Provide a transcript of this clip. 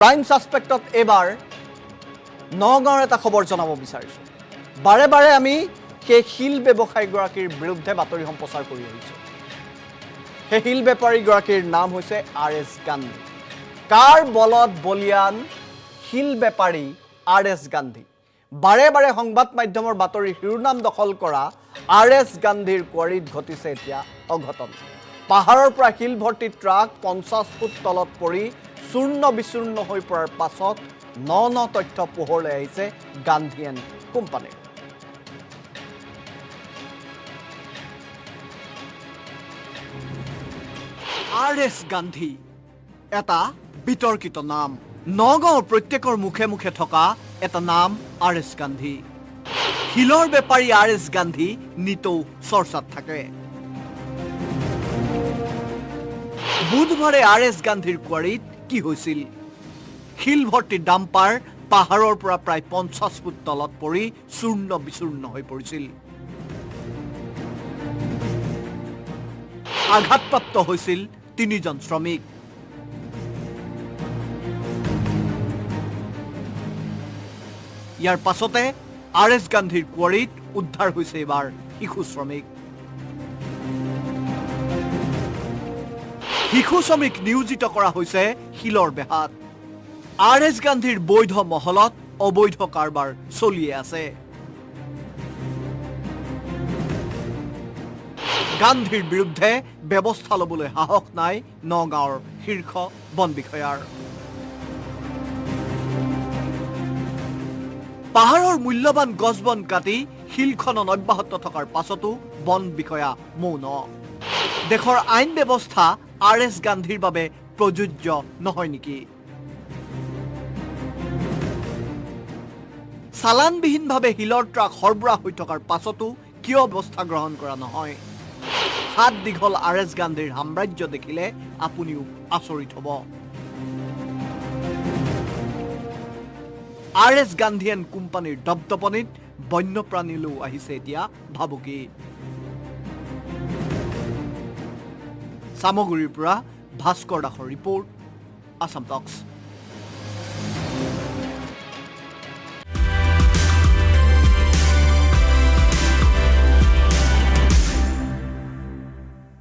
Prime সাসপেক্টত এবাৰ নগাঁৱৰ এটা খবৰ জনাব বিচাৰিছোঁ। বাৰে বাৰে আমি সেই শিল ব্যৱসায়ীগৰাকীৰ বিৰুদ্ধে বাতৰি সম্প্ৰচাৰ কৰি আহিছোঁ। সেই শিল বেপাৰীগৰাকীৰ নাম হৈছে RS গান্ধী। কাৰ বলত বলিয়ান শিল বেপাৰী RS গান্ধী। বাৰে বাৰে সংবাদ মাধ্যমৰ বাতৰিৰ শিৰোনাম দখল কৰা RS গান্ধীৰ কোৱাৰীত ঘটিছে এতিয়া অঘটন। পাহাৰৰ পৰা শিল ভৰ্তি ট্ৰাক 50 ফুট তলত পৰি চূৰ্ণ বিচূৰ্ণ হৈ পৰাৰ পাছত ন তথ্য পোহৰলৈ আহিছে গান্ধী এণ্ড কোম্পানীৰ। RS গান্ধী এটা বিতৰ্কিত নাম। নগাঁৱৰ প্ৰত্যেকৰ মুখে মুখে থকা এটা নাম RS গান্ধী। শিলৰ বেপাৰী RS গান্ধী নিতৌ চৰ্চাত থাকে। বুধবাৰে RS গান্ধীৰ কোৱাৰীত কি হৈছিল? শিল ভৰ্তি ডাম্পাৰ পাহাৰৰ পৰা প্ৰায় 50 ফুট তলত পৰি চূৰ্ণ বিচূৰ্ণ হৈ পৰিছিল। আঘাতপ্ৰাপ্ত হৈছিল 3জন শ্ৰমিক। ইয়াৰ পাছতে RS গান্ধীৰ কোৱাৰীত উদ্ধাৰ হৈছে এবাৰ শিশু শ্ৰমিক। শিশু শ্ৰমিক নিয়োজিত কৰা হৈছে শিলৰ বেহাত। RS গান্ধীৰ বৈধ মহলত অবৈধ কাৰবাৰ চলিয়ে আছে। গান্ধীৰ বিৰুদ্ধে ব্যৱস্থা ল'বলৈ সাহস নাই নগাঁৱৰ শীৰ্ষ বন বিষয়াৰ। পাহাৰৰ মূল্যৱান গছ বন কাটি শিল খনন অব্যাহত থকাৰ পাছতো বন বিষয়া মৌন। দেশৰ আইন ব্যৱস্থা RS গান্ধীৰ বাবে প্ৰযোজ্য নহয় নেকি? চালানবিহীনভাৱে শিলৰ ট্ৰাক সৰবৰাহ হৈ থকাৰ পাছতো কিয় ব্যৱস্থা গ্ৰহণ কৰা নহয়? হাত দীঘল RS গান্ধীৰ সাম্ৰাজ্য দেখিলে আপুনিও আচৰিত হ'ব। RS গান্ধী এণ্ড কোম্পানীৰ দপদপনিত বন্যপ্ৰাণীলৈও আহিছে এতিয়া ভাবুকি। চামগুৰিৰ পৰা ভাস্কৰ দাসৰ ৰিপৰ্ট, আসাম টক্স।